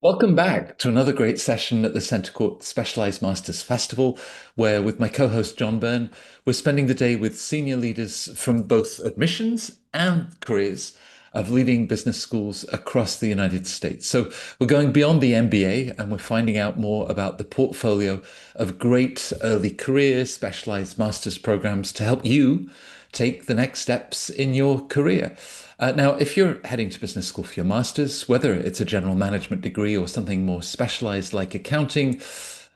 Welcome back to another great session at the Centre Court Specialised Masters Festival, where with my co-host John Byrne, we're spending the day with senior leaders from both admissions and careers of leading business schools across the United States. So we're going beyond the MBA and we're finding out more about the portfolio of great early career specialised masters programs to help you take the next steps in your career. Now, if you're heading to business school for your master's, whether it's a general management degree or something more specialized like accounting,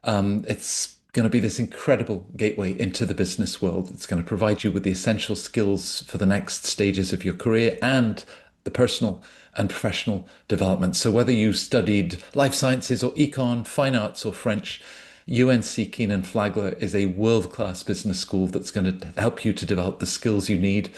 it's going to be this incredible gateway into the business world. It's going to provide you with the essential skills for the next stages of your career and the personal and professional development. So whether you studied life sciences or econ, fine arts or French, UNC Kenan Flagler is a world-class business school that's going to help you to develop the skills you need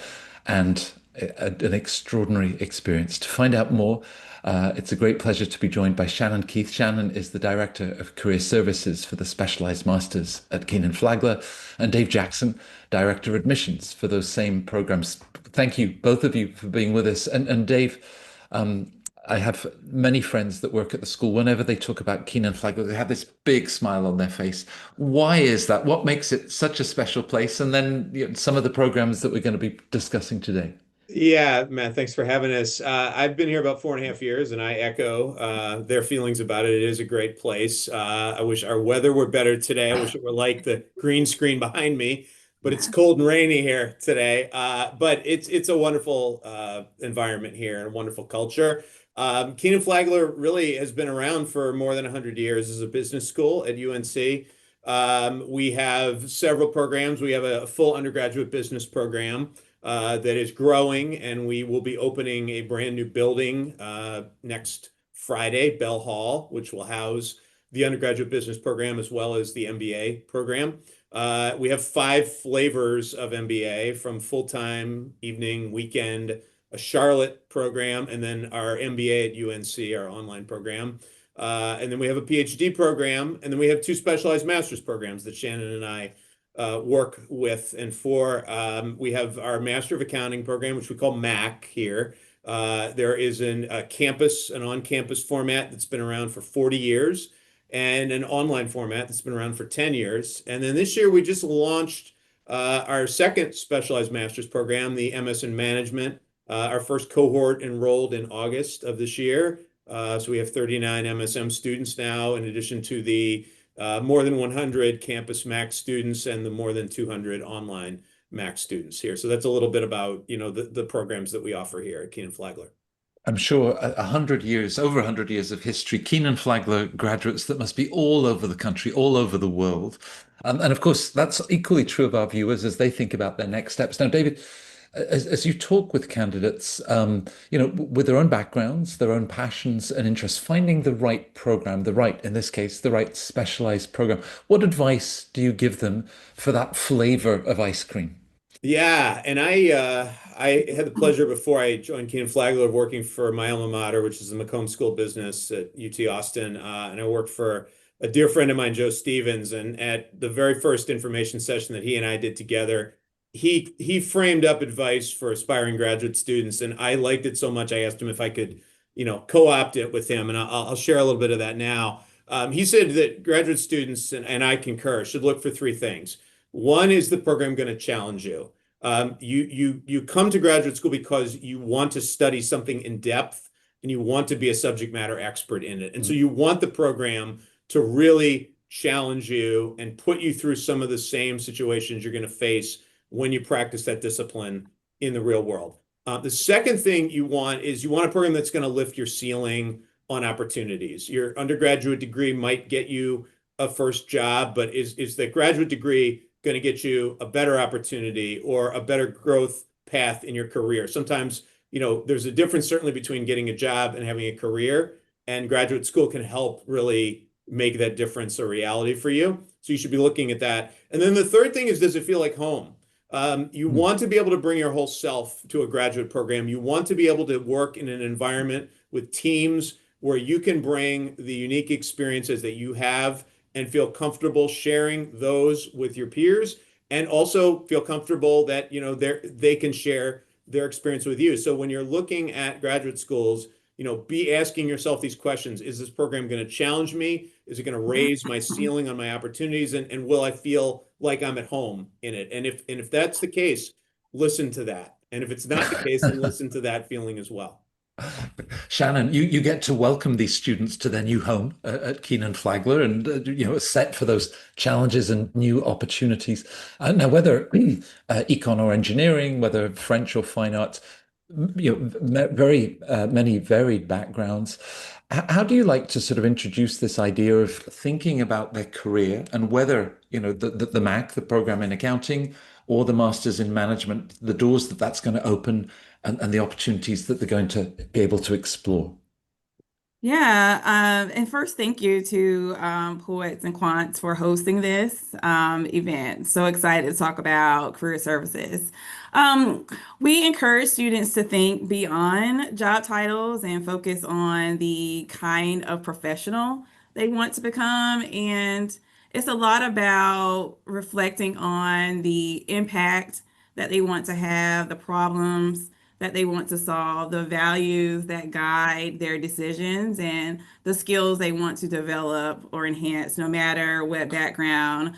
and an extraordinary experience. To find out more, it's a great pleasure to be joined by Shannon Keith. Shannon is the Director of Career Services for the Specialized Masters at Kenan Flagler, and Dave Jackson, Director of Admissions for those same programs. Thank you, both of you, for being with us. And Dave, I have many friends that work at the school. Whenever they talk about Kenan Flagler, they have this big smile on their face. Why is that? What makes it such a special place? And then some of the programs that we're going to be discussing today. Yeah, Matt, thanks for having us. I've been here about 4.5 years, and I echo their feelings about it. It is a great place. I wish our weather were better today. I wish it were like the green screen behind me, but it's cold and rainy here today. But it's a wonderful environment here and a wonderful culture. Kenan Flagler really has been around for more than 100 years as a business school at UNC. We have several programs. We have a full undergraduate business program that is growing, and we will be opening a brand new building next Friday, Bell Hall, which will house the undergraduate business program as well as the MBA program. We have 5 flavors of MBA, from full-time, evening, weekend, a Charlotte program, and then our MBA at UNC, our online program. And then we have a PhD program, and then we have 2 specialized master's programs that Shannon and I work with and for. We have our Master of Accounting program, which we call MAC here. There is an on-campus format that's been around for 40 years, and an online format that's been around for 10 years. And then this year we just launched our second specialized master's program, the MS in Management. Our first cohort enrolled in August of this year. So we have 39 MSM students now, in addition to the more than 100 campus Mac students and the more than 200 online Mac students here. So that's a little bit about, the programs that we offer here at Kenan Flagler. I'm sure 100 years, over 100 years of history, Kenan Flagler graduates that must be all over the country, all over the world. And of course, that's equally true of our viewers as they think about their next steps. Now, David, as you talk with candidates, with their own backgrounds, their own passions and interests, finding the right program, in this case, the right specialized program, what advice do you give them for that flavor of ice cream? Yeah, and I had the pleasure before I joined Kenan Flagler of working for my alma mater, which is the McCombs School of Business at UT Austin, and I worked for a dear friend of mine, Joe Stevens. And at the very first information session that he and I did together, he framed up advice for aspiring graduate students, and I liked it so much I asked him if I could, co-opt it with him, and I'll share a little bit of that now. He said that graduate students, and I concur, should look for 3 things. One is the program going to challenge you. You come to graduate school because you want to study something in depth and you want to be a subject matter expert in it. And so you want the program to really challenge you and put you through some of the same situations you're going to face when you practice that discipline in the real world. The second thing you want a program that's going to lift your ceiling on opportunities. Your undergraduate degree might get you a first job, but is the graduate degree going to get you a better opportunity or a better growth path in your career? Sometimes, there's a difference certainly between getting a job and having a career, and graduate school can help really make that difference a reality for you. So you should be looking at that. And then the third thing is, does it feel like home? You want to be able to bring your whole self to a graduate program. You want to be able to work in an environment with teams where you can bring the unique experiences that you have and feel comfortable sharing those with your peers, and also feel comfortable that they can share their experience with you. So when you're looking at graduate schools, be asking yourself these questions. Is this program going to challenge me? Is it going to raise my ceiling on my opportunities? And will I feel like I'm at home in it? And if that's the case, listen to that. And if it's not the case, then listen to that feeling as well. Shannon, you get to welcome these students to their new home at Kenan Flagler and set for those challenges and new opportunities. Now, whether econ or engineering, whether French or fine arts, very many varied backgrounds. How do you like to sort of introduce this idea of thinking about their career and whether, the MAC, the program in accounting, or the Masters in Management, the doors that that's going to open and the opportunities that they're going to be able to explore? Yeah, and first, thank you to Poets and Quants for hosting this event. So excited to talk about career services. Um, we encourage students to think beyond job titles and focus on the kind of professional they want to become. And it's a lot about reflecting on the impact that they want to have, the problems that they want to solve, the values that guide their decisions, and the skills they want to develop or enhance, no matter what background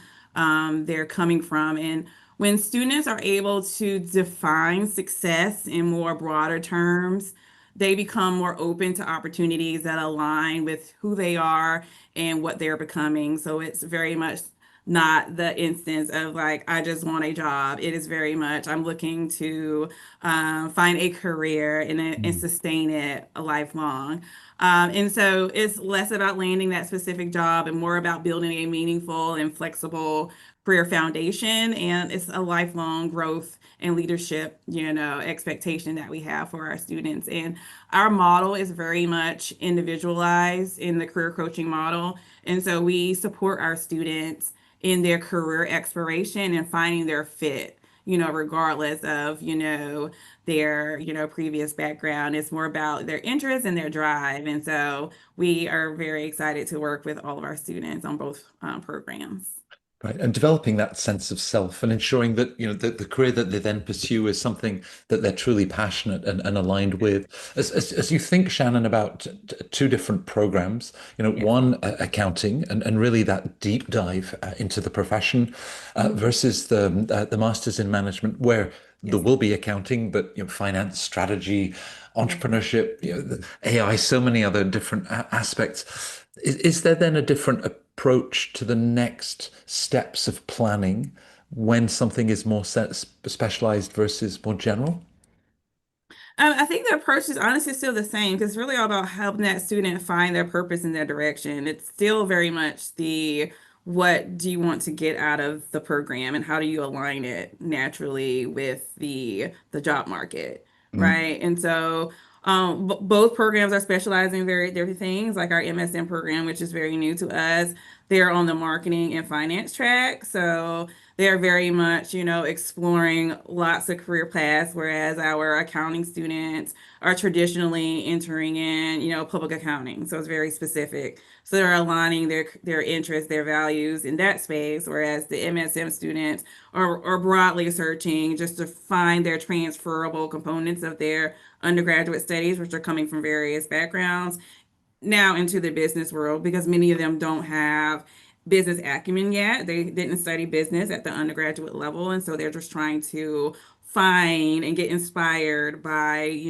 they're coming from. And when students are able to define success in more broader terms, they become more open to opportunities that align with who they are and what they're becoming. So it's very much not the instance of like, I just want a job. It is very much, I'm looking to find a career and Mm. sustain it a lifelong. And so it's less about landing that specific job and more about building a meaningful and flexible career foundation. And it's a lifelong growth and leadership, expectation that we have for our students. And our model is very much individualized in the career coaching model. And so we support our students in their career exploration and finding their fit, regardless of, their, previous background. It's more about their interests and their drive. And so we are very excited to work with all of our students on both programs. Right. And developing that sense of self and ensuring that, the career that they then pursue is something that they're truly passionate and aligned with. As you think, Shannon, about two different programs, Yes. one accounting and really that deep dive into the profession versus the Masters in Management, where there Yes. will be accounting, but finance, strategy, Yes. entrepreneurship, the AI, so many other different aspects. Is there then a different approach to the next steps of planning when something is more specialized versus more general? I think the approach is honestly still the same because it's really all about helping that student find their purpose and their direction. It's still very much the what do you want to get out of the program and how do you align it naturally with the job market, Mm. right? And so both programs are specializing in very different things, like our MSN program, which is very new to us. They're on the marketing and finance track. So they're very much, exploring lots of career paths, whereas our accounting students are traditionally entering in, public accounting. So it's very specific. So they're aligning their interests, their values in that space, whereas the MSM students are broadly searching just to find their transferable components of their undergraduate studies, which are coming from various backgrounds now into the business world because many of them don't have business acumen yet. They didn't study business at the undergraduate level, and so they're just trying to find and get inspired by,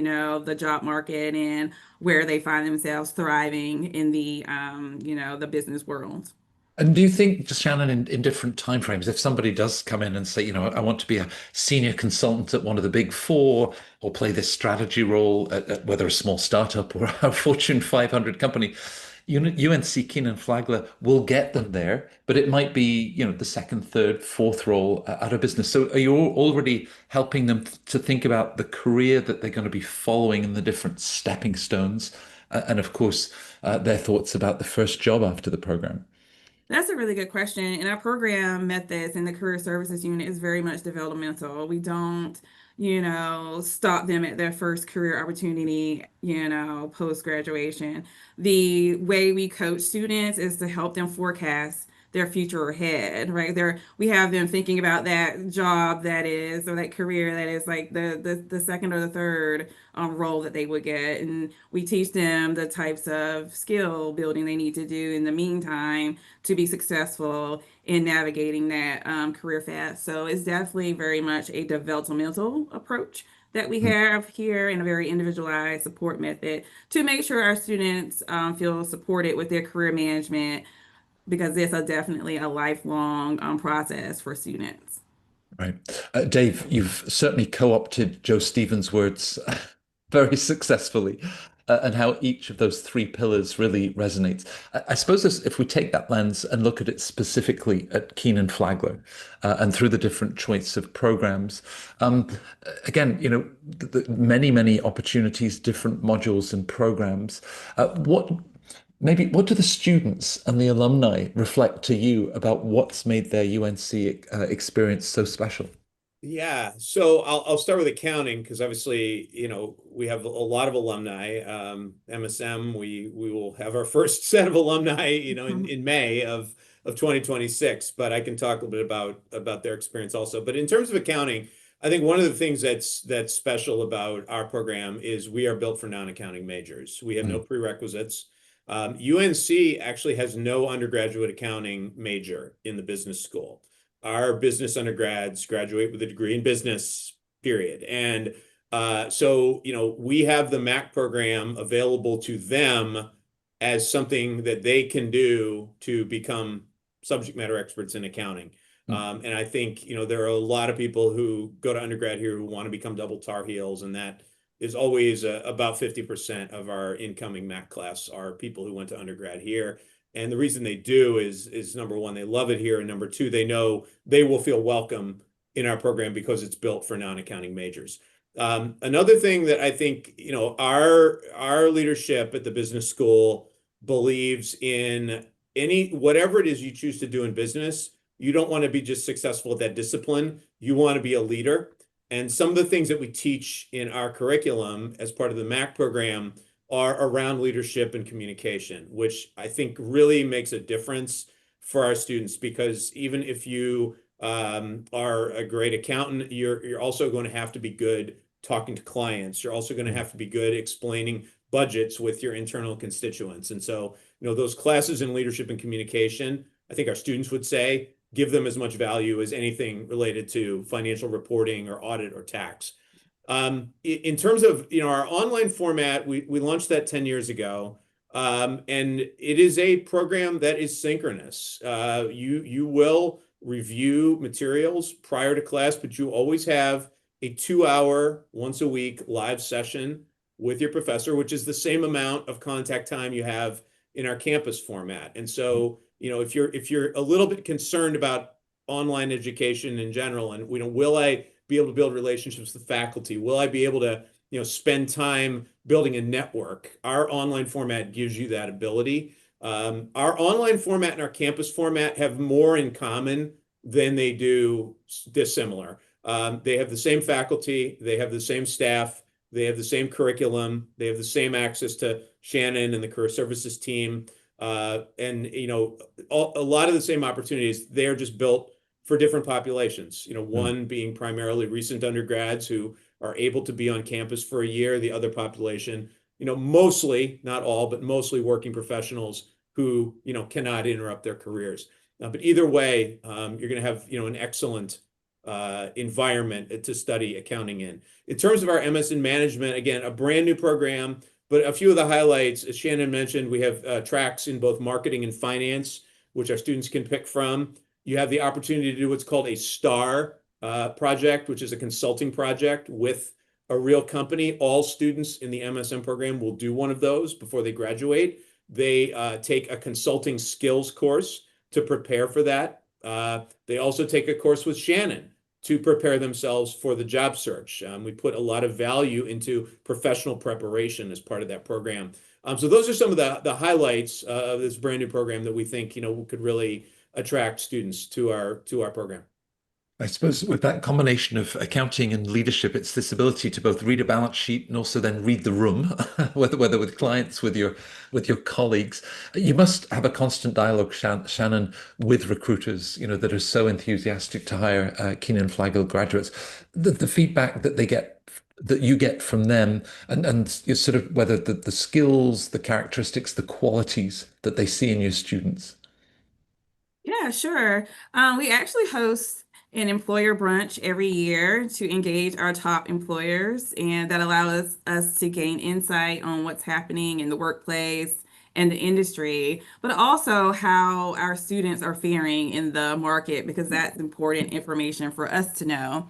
the job market and where they find themselves thriving in the business world. And do you think, just Shannon, in different timeframes, if somebody does come in and say, I want to be a senior consultant at one of the big four or play this strategy role at whether a small startup or a Fortune 500 company, UNC Kenan Flagler will get them there, but it might be, the second, third, fourth role at a business. So are you already helping them to think about the career that they're going to be following and the different stepping stones? And of course, their thoughts about the first job after the program. That's a really good question. And our program methods in the career services unit is very much developmental. We don't, stop them at their first career opportunity, post graduation. The way we coach students is to help them forecast their future ahead, right? We have them thinking about that job that is, or that career that is like the second or the third role that they would get. And we teach them the types of skill building they need to do in the meantime to be successful in navigating that career path. So it's definitely very much a developmental approach that we have here, and a very individualized support method to make sure our students feel supported with their career management, because it's definitely a lifelong process for students. Right. Dave, you've certainly co-opted Joe Stevens' words very successfully, and how each of those three pillars really resonates. I suppose if we take that lens and look at it specifically at Kenan Flagler, and through the different choice of programs, again, many, many opportunities, different modules and programs. What do the students and the alumni reflect to you about what's made their UNC experience so special? Yeah, so I'll start with accounting because obviously, we have a lot of alumni. MSM, we will have our first set of alumni, in May of 2026. But I can talk a little bit about their experience also. But in terms of accounting, I think one of the things that's special about our program is we are built for non-accounting majors. We have no prerequisites. UNC actually has no undergraduate accounting major in the business school. Our business undergrads graduate with a degree in business, period. And so, we have the MAC program available to them as something that they can do to become subject matter experts in accounting. And I think, there are a lot of people who go to undergrad here who want to become double Tar Heels, and that is always about 50% of our incoming MAC class are people who went to undergrad here. And the reason they do is number one, they love it here, and number two, they know they will feel welcome in our program because it's built for non-accounting majors. Another thing that I think, our leadership at the business school believes in whatever it is you choose to do in business, you don't want to be just successful at that discipline. You want to be a leader. And some of the things that we teach in our curriculum as part of the MAC program are around leadership and communication, which I think really makes a difference for our students, because even if you are a great accountant, you're also going to have to be good talking to clients. You're also going to have to be good explaining budgets with your internal constituents. And so, those classes in leadership and communication, I think our students would say, give them as much value as anything related to financial reporting or audit or tax. In terms of our online format, we launched that 10 years ago, and it is a program that is synchronous. You will review materials prior to class, but you always have a 2-hour once a week live session with your professor, which is the same amount of contact time you have in our campus format. And so, if you're a little bit concerned about online education in general, and will I be able to build relationships with the faculty? Will I be able to, spend time building a network? Our online format gives you that ability. Our online format and our campus format have more in common than they do dissimilar. They have the same faculty, they have the same staff, they have the same curriculum, they have the same access to Shannon and the career services team, and a lot of the same opportunities. They're just built for different populations. One being primarily recent undergrads who are able to be on campus for a year. The other population, mostly, not all, but mostly working professionals who cannot interrupt their careers. But either way, you're going to have an excellent environment to study accounting in. In terms of our MS in management, again, a brand new program, but a few of the highlights, as Shannon mentioned, we have tracks in both marketing and finance, which our students can pick from. You have the opportunity to do what's called a STAR project, which is a consulting project with a real company. All students in the MSM program will do one of those before they graduate. They take a consulting skills course to prepare for that. They also take a course with Shannon to prepare themselves for the job search. We put a lot of value into professional preparation as part of that program. So those are some of the highlights of this brand new program that we think could really attract students to our program. I suppose with that combination of accounting and leadership, it's this ability to both read a balance sheet and also then read the room, whether with clients, with your colleagues. You must have a constant dialogue, Shannon, with recruiters, that are so enthusiastic to hire Kenan Flagler graduates. The feedback that they get, that you get from them, and you sort of whether the skills, the characteristics, the qualities that they see in your students. Yeah, sure. We actually host an employer brunch every year to engage our top employers, and that allows us to gain insight on what's happening in the workplace and the industry, but also how our students are faring in the market, because that's important information for us to know.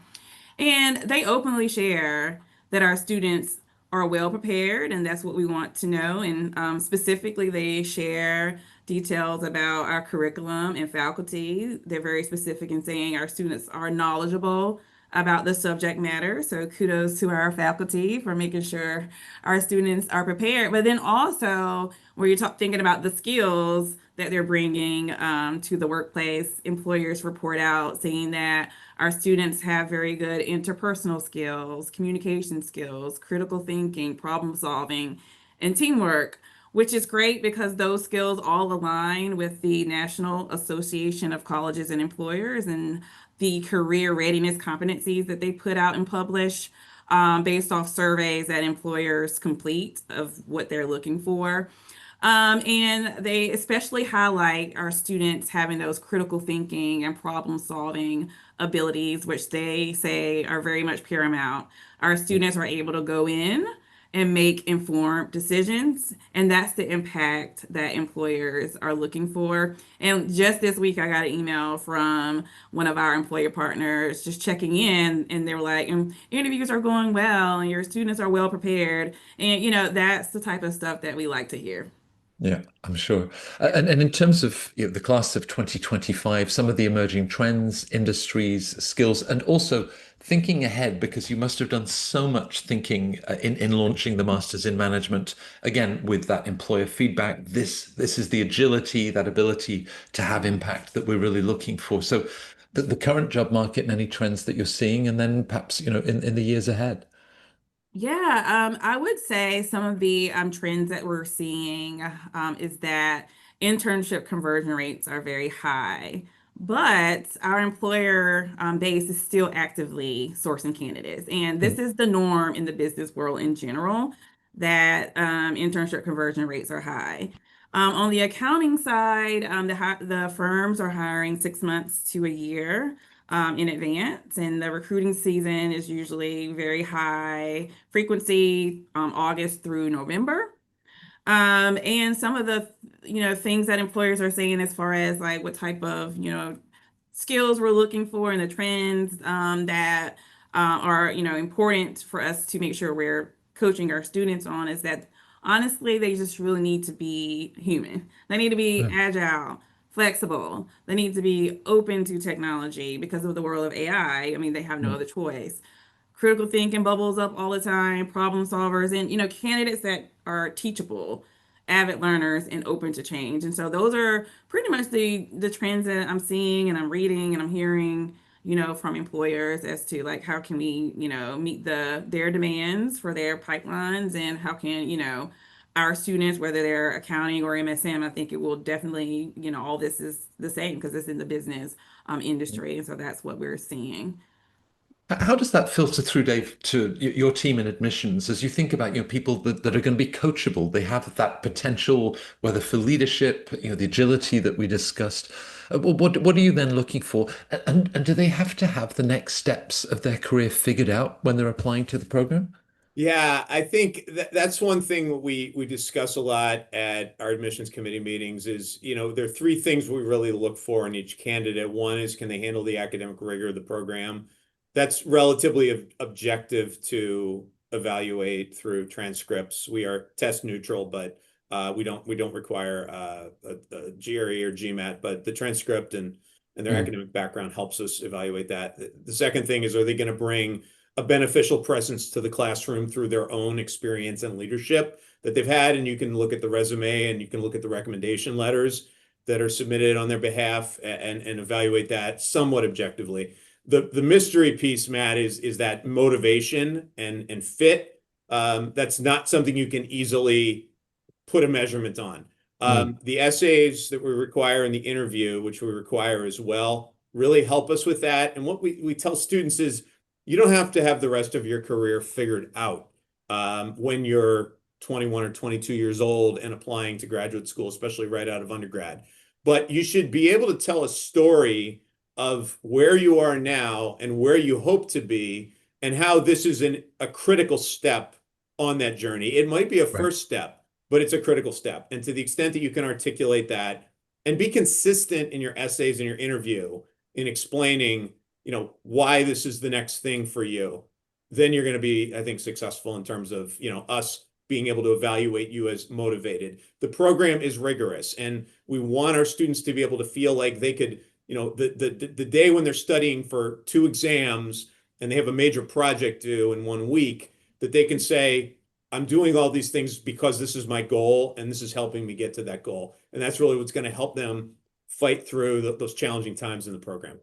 And they openly share that our students are well prepared, and that's what we want to know. And specifically, they share details about our curriculum and faculty. They're very specific in saying our students are knowledgeable about the subject matter. So kudos to our faculty for making sure our students are prepared. But then also, when you're thinking about the skills that they're bringing to the workplace, employers report out saying that our students have very good interpersonal skills, communication skills, critical thinking, problem solving, and teamwork, which is great because those skills all align with the National Association of Colleges and Employers and the career readiness competencies that they put out and publish based off surveys that employers complete of what they're looking for. And they especially highlight our students having those critical thinking and problem solving abilities, which they say are very much paramount. Our students are able to go in and make informed decisions, and that's the impact that employers are looking for. And just this week, I got an email from one of our employer partners just checking in, and they were like, interviews are going well, and your students are well prepared. And, that's the type of stuff that we like to hear. Yeah, I'm sure. And in terms of the class of 2025, some of the emerging trends, industries, skills, and also thinking ahead, because you must have done so much thinking in launching the Masters in Management, again, with that employer feedback. This is the agility, that ability to have impact that we're really looking for. So the current job market and any trends that you're seeing, and then perhaps, in the years ahead. Yeah, I would say some of the trends that we're seeing is that internship conversion rates are very high, but our employer base is still actively sourcing candidates. And this is the norm in the business world in general, that internship conversion rates are high. On the accounting side, the firms are hiring 6 months to a year in advance, and the recruiting season is usually very high frequency, August through November. And some of the, things that employers are saying as far as like what type of, skills we're looking for and the trends that are, important for us to make sure we're coaching our students on is that honestly, they just really need to be human. They need to be Yeah. agile, flexible. They need to be open to technology because of the world of AI. I mean, they have no Mm. other choice. Critical thinking bubbles up all the time, problem solvers, and candidates that are teachable, avid learners, and open to change. And so those are pretty much the trends that I'm seeing and I'm reading and I'm hearing, from employers as to like how can we, meet their demands for their pipelines, and how can, our students, whether they're accounting or MSM, I think it will definitely, all this is the same because it's in the business industry. And so that's what we're seeing. How does that filter through, Dave, to your team in admissions as you think about, people that are going to be coachable? They have that potential, whether for leadership, the agility that we discussed. What are you then looking for? And do they have to have the next steps of their career figured out when they're applying to the program? Yeah, I think that's one thing we discuss a lot at our admissions committee meetings is, there are three things we really look for in each candidate. One is, can they handle the academic rigor of the program? That's relatively objective to evaluate through transcripts. We are test neutral, but we don't require a GRE or GMAT, but the transcript and their Mm, academic background helps us evaluate that. The second thing is, are they going to bring a beneficial presence to the classroom through their own experience and leadership that they've had? And you can look at the resume and you can look at the recommendation letters that are submitted on their behalf and evaluate that somewhat objectively. The mystery piece, Matt, is that motivation and fit. That's not something you can easily put a measurement on. Mm. The essays that we require in the interview, which we require as well, really help us with that. And what we tell students is you don't have to have the rest of your career figured out when you're 21 or 22 years old and applying to graduate school, especially right out of undergrad. But you should be able to tell a story of where you are now and where you hope to be, and how this is a critical step on that journey. It might be a Right. first step, but it's a critical step. And to the extent that you can articulate that and be consistent in your essays and your interview in explaining, why this is the next thing for you, then you're going to be, I think, successful in terms of, us being able to evaluate you as motivated. The program is rigorous, and we want our students to be able to feel like they could, the day when they're studying for 2 exams and they have a major project due in 1 week, that they can say, I'm doing all these things because this is my goal and this is helping me get to that goal. And that's really what's going to help them fight through those challenging times in the program.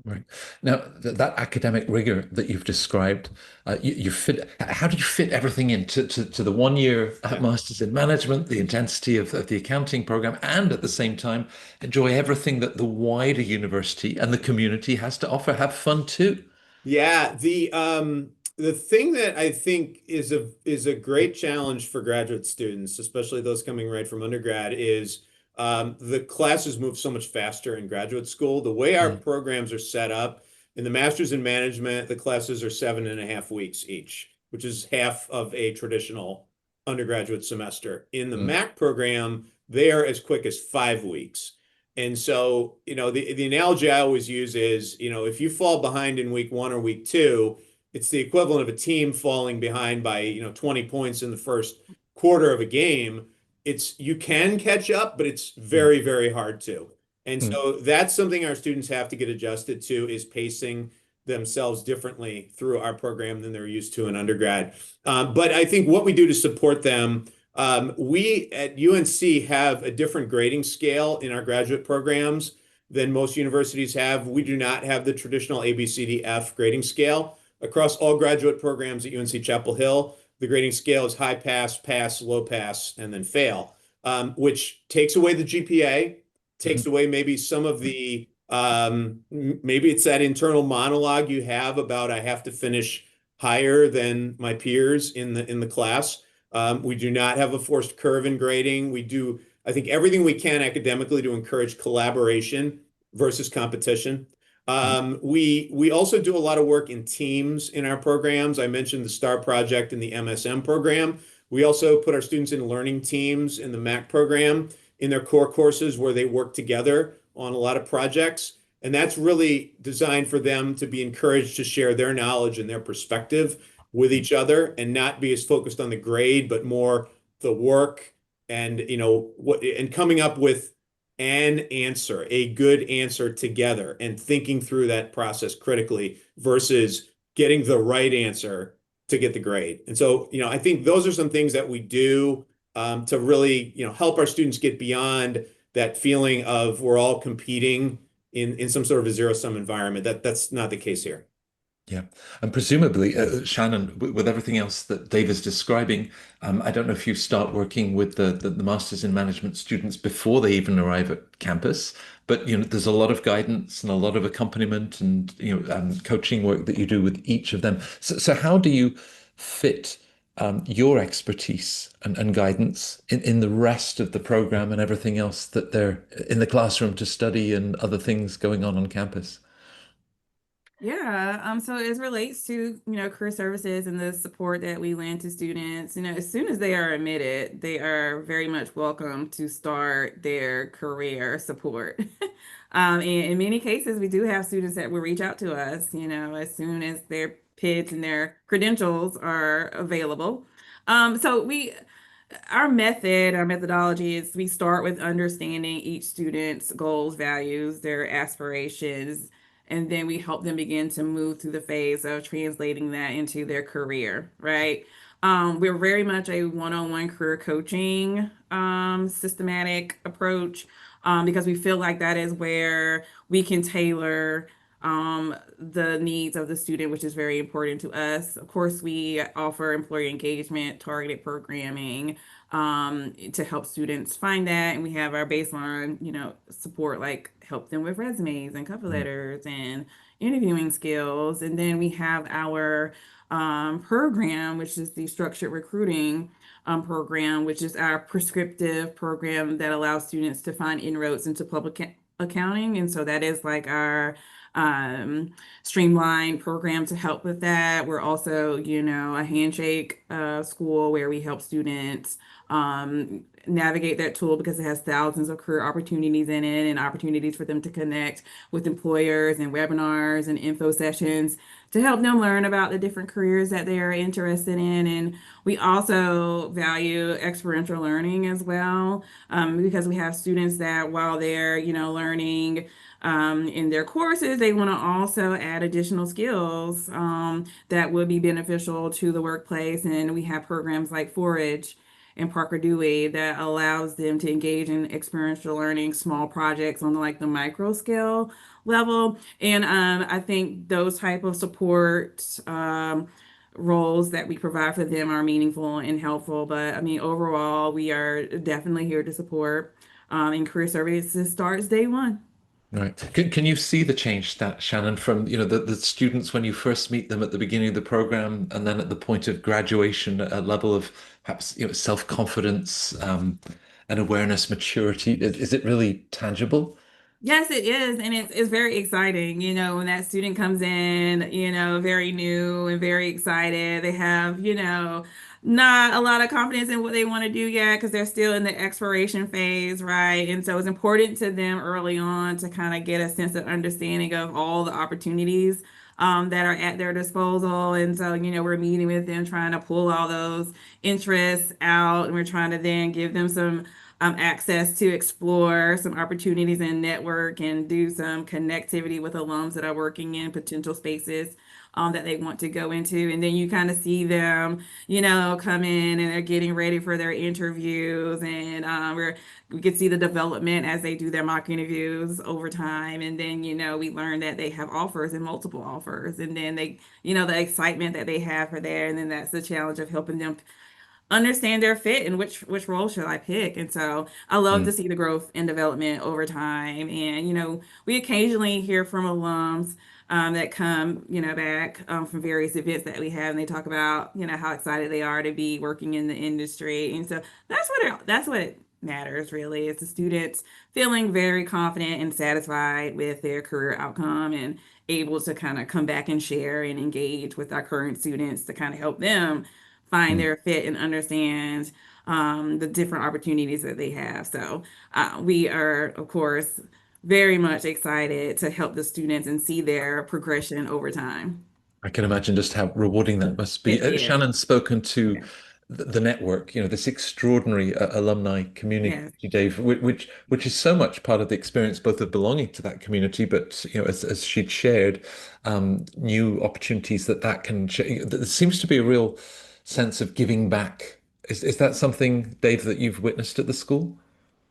Right. Now, that academic rigor that you've described, you fit, how do you fit everything to the 1 year Yeah. master's in management, the intensity of the accounting program, and at the same time enjoy everything that the wider university and the community has to offer? Have fun too. Yeah, the thing that I think is a great challenge for graduate students, especially those coming right from undergrad, is the classes move so much faster in graduate school. The way our Mm, programs are set up, in the master's in management, the classes are 7.5 weeks each, which is half of a traditional undergraduate semester. In the mm, Mac program, they are as quick as 5 weeks. And so, the analogy I always use is, if you fall behind in week 1 or week 2, it's the equivalent of a team falling behind by, 20 points in the first quarter of a game. You can catch up, but it's mm, very, very hard to. And mm. so that's something our students have to get adjusted to, is pacing themselves differently through our program than they're used to in undergrad. But I think what we do to support them, we at UNC have a different grading scale in our graduate programs than most universities have. We do not have the traditional ABCDF grading scale. Across all graduate programs at UNC Chapel Hill, the grading scale is high pass, pass, low pass, and then fail, which takes away the GPA, takes Mhm. away maybe some of the, maybe it's that internal monologue you have about, I have to finish higher than my peers in the class. We do not have a forced curve in grading. We do, I think, everything we can academically to encourage collaboration versus competition. Right. We also do a lot of work in teams in our programs. I mentioned the STAR project and the MSM program. We also put our students in learning teams in the MAC program in their core courses, where they work together on a lot of projects. And that's really designed for them to be encouraged to share their knowledge and their perspective with each other, and not be as focused on the grade, but more the work and, and coming up with an answer, a good answer together, and thinking through that process critically versus getting the right answer to get the grade. And so, I think those are some things that we do to really, help our students get beyond that feeling of we're all competing in some sort of a zero-sum environment. That's not the case here. Yeah. And presumably, Shannon, with everything else that Dave is describing, I don't know if you start working with the Masters in Management students before they even arrive at campus, but there's a lot of guidance and a lot of accompaniment and coaching work that you do with each of them. So how do you fit your expertise and guidance in the rest of the program and everything else that they're in the classroom to study and other things going on campus? Yeah, so as relates to, career services and the support that we lend to students, as soon as they are admitted, they are very much welcome to start their career support. In many cases, we do have students that will reach out to us, as soon as their PIDs and their credentials are available. So our methodology is we start with understanding each student's goals, values, their aspirations, and then we help them begin to move through the phase of translating that into their career, right? We're very much a one-on-one career coaching systematic approach, because we feel like that is where we can tailor the needs of the student, which is very important to us. Of course, we offer employee engagement, targeted programming, to help students find that. And we have our baseline, support, like help them with resumes and cover Mm, letters and interviewing skills. And then we have our program, which is the structured recruiting program, which is our prescriptive program that allows students to find inroads into accounting. And so that is like our um, streamlined program to help with that. We're also, a handshake school where we help students navigate that tool because it has thousands of career opportunities in it and opportunities for them to connect with employers and webinars and info sessions to help them learn about the different careers that they are interested in. And we also value experiential learning as well, because we have students that while they're, learning in their courses, they want to also add additional skills that would be beneficial to the workplace. And we have programs like Forage and Parker Dewey that allows them to engage in experiential learning, small projects on like the micro scale level. And I think those type of support roles that we provide for them are meaningful and helpful. But I mean, overall, we are definitely here to support. And career services starts day one. right. Can you see the change that Shannon from, the students when you first meet them at the beginning of the program and then at the point of graduation, a level of perhaps, self-confidence, and awareness, maturity? Is it really tangible? Yes, it is. And it's very exciting, when that student comes in, very new and very excited. They have, not a lot of confidence in what they want to do yet because they're still in the exploration phase, right? And so it's important to them early on to kind of get a sense of understanding of all the opportunities that are at their disposal. And so, we're meeting with them, trying to pull all those interests out, and we're trying to then give them some access to explore some opportunities and network and do some connectivity with alums that are working in potential spaces that they want to go into. And then you kind of see them, come in and they're getting ready for their interviews. And we can see the development as they do their mock interviews over time. And then, we learn that they have offers and multiple offers. And then they, the excitement that they have for there. And then that's the challenge of helping them understand their fit and which role should I pick. And so I love to Mm. see the growth and development over time. And we occasionally hear from alums that come back from various events that we have, and they talk about how excited they are to be working in the industry. And so that's what it matters really, is the students feeling very confident and satisfied with their career outcome and able to kind of come back and share and engage with our current students to kind of help them find Mm. their fit and understand the different opportunities that they have. So we are, of course, very much excited to help the students and see their progression over time. I can imagine just how rewarding that must be. It is. Shannon's spoken to Yeah. the network, this extraordinary alumni community, Yes. Dave, which is so much part of the experience, both of belonging to that community, but as she'd shared, new opportunities that can. There seems to be a real sense of giving back. Is that something, Dave, that you've witnessed at the school?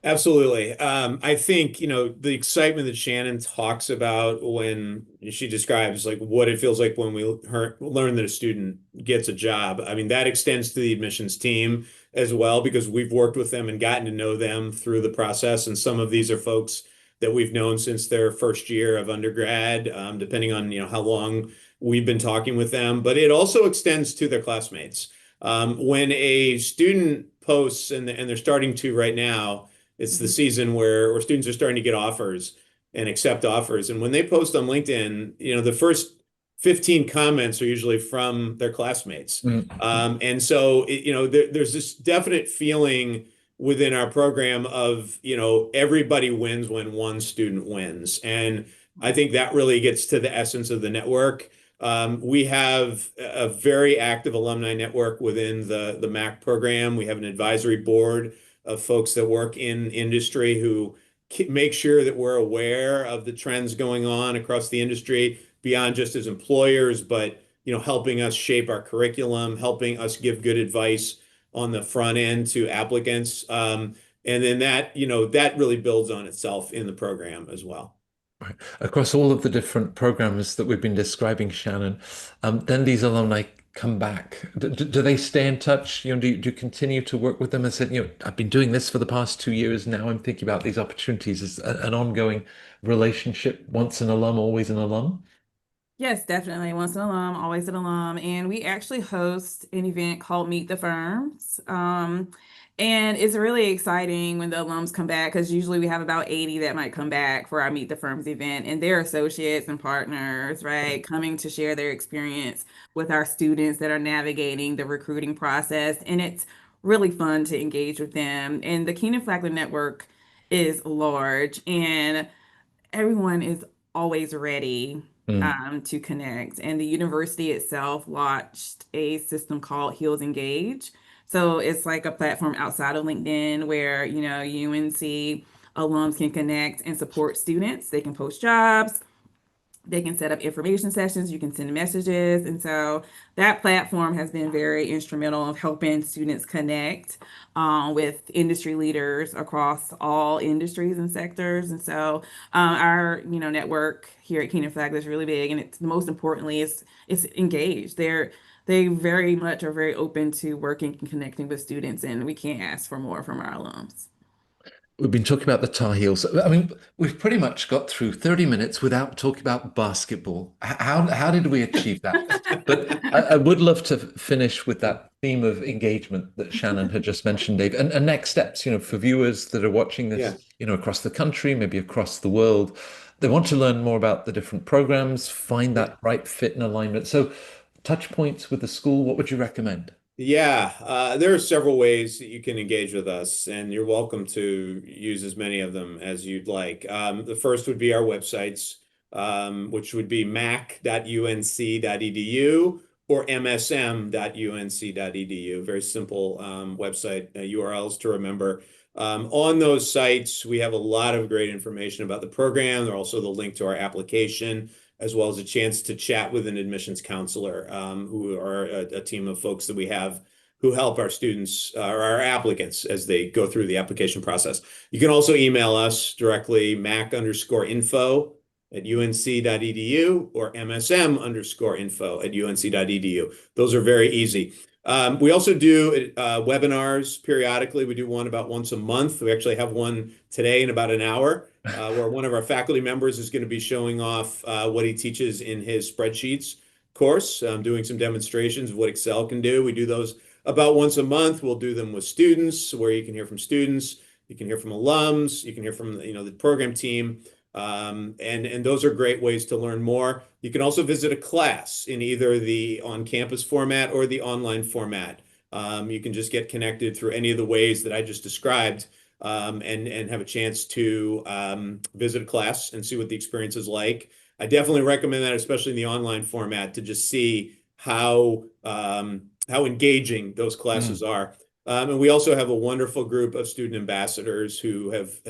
Absolutely. I think, the excitement that Shannon talks about when she describes like what it feels like when learn that a student gets a job. I mean, that extends to the admissions team as well, because we've worked with them and gotten to know them through the process. And some of these are folks that we've known since their first year of undergrad, depending on, how long we've been talking with them. But it also extends to their classmates. When a student posts, and they're starting to right now, it's the Mhm. season where students are starting to get offers and accept offers. And when they post on LinkedIn, the first 15 comments are usually from their classmates. Mm. And so, there's this definite feeling within our program of, everybody wins when one student wins. And I think that really gets to the essence of the network. We have a very active alumni network within the MAC program. We have an advisory board of folks that work in industry who make sure that we're aware of the trends going on across the industry beyond just as employers, but helping us shape our curriculum, helping us give good advice on the front end to applicants. And then that really builds on itself in the program as well. Right. Across all of the different programs that we've been describing, Shannon, then these alumni come back. Do they stay in touch? Do you continue to work with them and say, I've been doing this for the past 2 years. Now I'm thinking about these opportunities as an ongoing relationship, once an alum, always an alum? Yes, definitely. Once an alum, always an alum. And we actually host an event called Meet the Firms. And it's really exciting when the alums come back because usually we have about 80 that might come back for our Meet the Firms event, and they're associates and partners, right? Coming to share their experience with our students that are navigating the recruiting process. And it's really fun to engage with them. And the Kenan Flagler Network is large, and everyone is always ready Mm. to connect. And the university itself launched a system called Heels Engage. So it's like a platform outside of LinkedIn where, UNC alums can connect and support students. They can post jobs, they can set up information sessions, you can send messages. And so that platform has been very instrumental of helping students connect with industry leaders across all industries and sectors. And so our, network here at Kenan Flagler is really big. And it's most importantly, it's engaged. They very much are very open to working and connecting with students, and we can't ask for more from our alums. We've been talking about the Tar Heels. I mean, we've pretty much got through 30 minutes without talking about basketball. How did we achieve that? But I would love to finish with that theme of engagement that Shannon had just mentioned, Dave, and next steps, for viewers that are watching this, Yeah. across the country, maybe across the world. They want to learn more about the different programs, find Yeah. that right fit and alignment. So, touch points with the school, what would you recommend? Yeah, there are several ways that you can engage with us, and you're welcome to use as many of them as you'd like. The first would be our websites, which would be mac.unc.edu or msm.unc.edu. Very simple website URLs to remember. On those sites, we have a lot of great information about the program. There's also the link to our application, as well as a chance to chat with an admissions counselor, who are a team of folks that we have who help our students or our applicants as they go through the application process. You can also email us directly, mac_info@unc.edu or msm_info@unc.edu. Those are very easy. We also do webinars periodically. We do one about once a month. We actually have one today in about an hour, where one of our faculty members is going to be showing off what he teaches in his spreadsheets course, doing some demonstrations of what Excel can do. We do those about once a month. We'll do them with students, where you can hear from students, you can hear from alums, you can hear from the program team, and those are great ways to learn more. You can also visit a class in either the on-campus format or the online format. You can just get connected through any of the ways that I just described, and have a chance to visit a class and see what the experience is like. I definitely recommend that, especially in the online format, to just see how engaging those classes Mm. are. And we also have a wonderful group of student ambassadors who have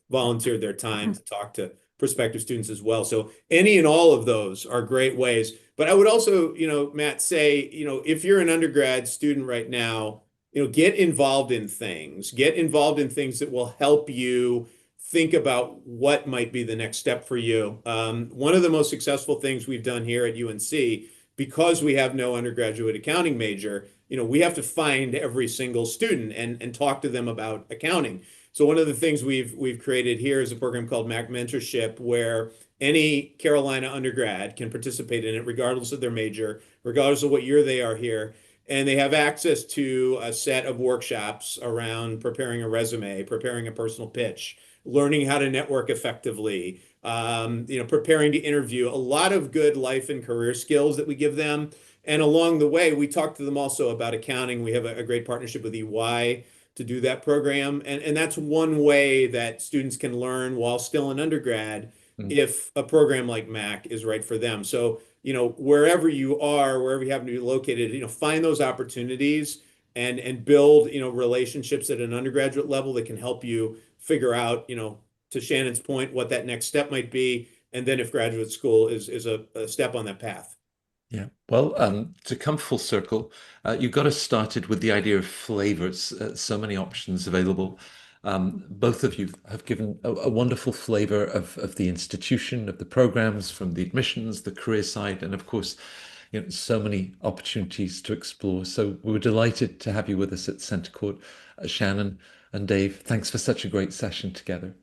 volunteered their time to talk to prospective students as well. So any and all of those are great ways. But I would also, Matt, say, if you're an undergrad student right now, get involved in things. Get involved in things that will help you think about what might be the next step for you. One of the most successful things we've done here at UNC, because we have no undergraduate accounting major, we have to find every single student and talk to them about accounting. So one of the things we've created here is a program called Mac Mentorship, where any Carolina undergrad can participate in it, regardless of their major, regardless of what year they are here. And they have access to a set of workshops around preparing a resume, preparing a personal pitch, learning how to network effectively, preparing to interview, a lot of good life and career skills that we give them. And along the way, we talk to them also about accounting. We have a great partnership with EY to do that program. And that's one way that students can learn while still an undergrad, Mm. if a program like Mac is right for them. So, wherever you are, wherever you happen to be located, find those opportunities and build, relationships at an undergraduate level that can help you figure out, to Shannon's point, what that next step might be. And then if graduate school is a step on that path. Yeah. Well, to come full circle, you got us started with the idea of flavors, so many options available. Both of you have given a wonderful flavor of the institution, of the programs, from the admissions, the career side, and of course, so many opportunities to explore. So we were delighted to have you with us at Centre Court. Shannon and Dave, thanks for such a great session together.